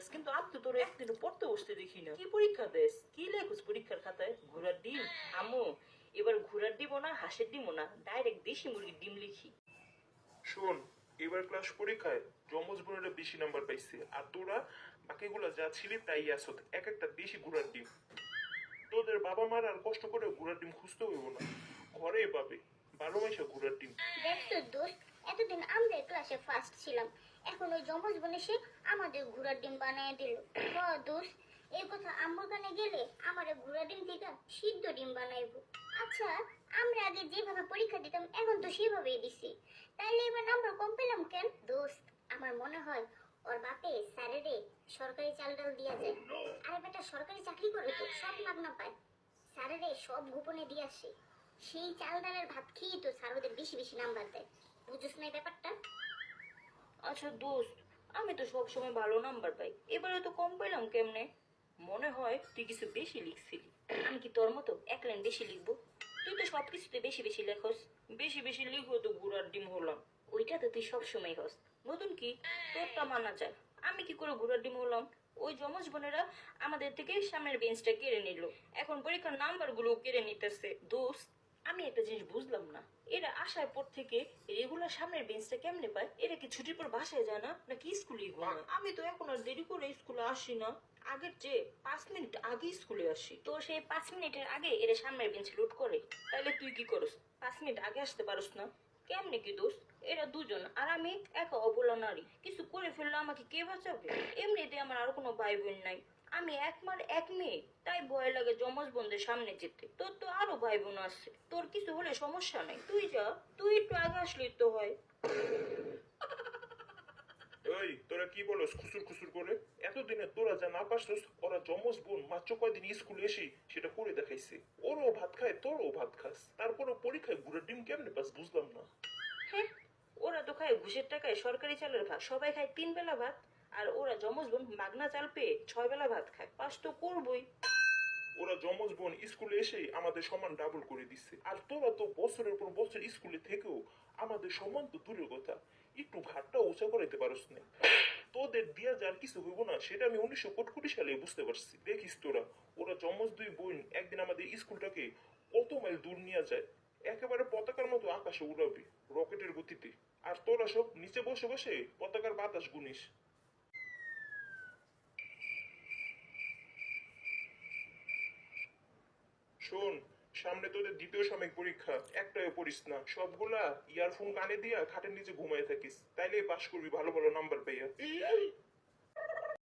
যাস, কিন্তু আমি তো তোর একদিনও পড়তে বসতে দেখি না। কি পরীক্ষা দেস? কি লেখুস পরীক্ষার খাতায়? ঘোড়ার ডিম? আম্মু, এবার ঘোড়ার ডিমও না, হাঁসের ডিমও না, ডাইরেক্ট দেশি মুরগির ডিম লিখি। শোন, এবার ক্লাস পরীক্ষায় যমজ বোনেরা বেশি নাম্বার পাইছে, আর তোরা বাকিগুলা যা ছিলি তাই আসত, এক একটা দেশি ঘোড়ার ডিম। তোদের বাবা মার আর কষ্ট করে ঘোড়ার ডিম খুঁজতে হইব না, ঘরে পাবে 12 মাসে ঘোড়ার ডিম। দেখছো দোস্ত, এতদিন আমরা ক্লাসে ফার্স্ট ছিলাম, এখন ওই জমজ বোন এসে আমাদের ঘোড়ার ডিম বানিয়ে দিল। দোস্ত, এই কথা আম্মুর কানে গেলে আমাদের ঘোড়া ডিম থেকে সিদ্ধ ডিম বানাইবো। আচ্ছা, আমরা আগে যেভাবে পরীক্ষা দিতাম এখন তো সেভাবেই দিছি, তাইলে এবার নাম্বার কম পেলাম কেন? দোস্ত, আমার মনে হয় ওর বাপে স্যারেরে সরকারি চাল ডাল দিয়া যায়। আরে বেটা, সরকারি চাকরি করে তো সব মাগনা পায়, স্যারেরে সব গোপনে দিয়ে আসে। সেই চাল ডালের ভাত খেয়েই তো স্যার ওদের বেশি বেশি নাম্বার দেয়। বুঝছ না এই ব্যাপারটা? আচ্ছা দোস্ত, আমি তো সব সময় ভালো নাম্বার পাই, এবারে তো কম পেলাম কেমনে? মনে হয় তুই কিছু বেশি লিখছিলি। আমি কি তোর মতো এক লাইন বেশি লিখবো? তুই তো সবকিছুতে বেশি বেশি লেখস। বেশি বেশি লিখবো তো ঘোড়ার ডিম হলাম। ওইটা তো তুই সব সময় হস। নতুন কি? তোরটা মানা যায়। আমি কি করে ঘোড়ার ডিম হলাম? ওই যমজ বোনেরা আমাদের থেকে সামনের বেঞ্চটা কেড়ে নিল, এখন পরীক্ষার নাম্বার গুলো কেড়ে নিতেছে। দোস্ত, আমি একটা জিনিস বুঝলাম না, এরা আসার পর থেকে রেগুলার সামনের বেঞ্চটা কেমনে পায়? এরা কি ছুটির পর বাসায় যায় না, নাকি স্কুলে ঘুমায়? আমি তো এখন আর দেরি করে স্কুলে আসি না, আগের চেয়ে 5 মিনিট আগে স্কুলে আসি। তো সেই 5 মিনিটের আগে এরা সামনের বেঞ্চে লুট করে। তাইলে তুই কি করস? 5 মিনিট আগে আসতে পারস না? কেমনে কি দোষ? এরা দুজন আর আমি একা অবলা নারী, কিছু করে ফেললে আমাকে কে বাঁচাবে? এমনিতে আমার আর কোনো ভাই বোন নাই, আমি এক মার এক মেয়ে, তাই ভয় লাগে যমজ বোনদের সামনে যেতে। তোর তো আরো ভাই বোন আছে, তোর কিছু হলে সমস্যা নাই, তুই যা, তুই একটু আগে আসলেই তো হয়। এই, তোরা কি বলস খুসুর খুসুর করে? এতদিনে তোরা যা না পারছস, ওরা যমজ বোন মাত্র কয়দিন স্কুলে এসে সেটা করে দেখাইছে। ওরও ভাত খায়, তোরও ভাত খাস, তারপরও পরীক্ষায় ঘোড়ার ডিম কেমনে পাস বুঝলাম না। হ্যাঁ, ওরা তো খায় ঘুষের টাকায় সরকারি চালের ভাত, সবাই খায় 3 বেলা ভাত। আর ওরা যমজ বোন মাগনা চাল পেয়ে 6 বেলা ভাত খায়, পাস তো করবই। ওরা যমজ বোন স্কুলে এসেই আমাদের সমান ডাবল করে দিচ্ছে, আর তোরা তো বছরের পর বছর স্কুলে থেকেও আমাদের সমান তো দূরের কথা, একটু ঘাটটা উঁচা করাইতে পারস না। তোদের দিয়া যার কিছু হইব না সেটা আমি 1965 সালে বুঝতে পারছি। দেখিস তোরা, ওরা যমজ দুই বোন একদিন আমাদের স্কুলটাকে কত মাইল দূর নিয়ে যায়, একেবারে পতাকার মতো আকাশে উড়াবে রকেটের গতিতে, আর তোরা সব নিচে বসে বসে পতাকার বাতাস গুনিস। শোন, সামনে তোদের দ্বিতীয় সাময়িক পরীক্ষা, একটাও পড়িস না, সবগুলা ইয়ারফোন কানে দিয়া খাটের নিচে ঘুমায় থাকিস, তাইলে পাশ করবি ভালো ভালো নাম্বার পাইয়া।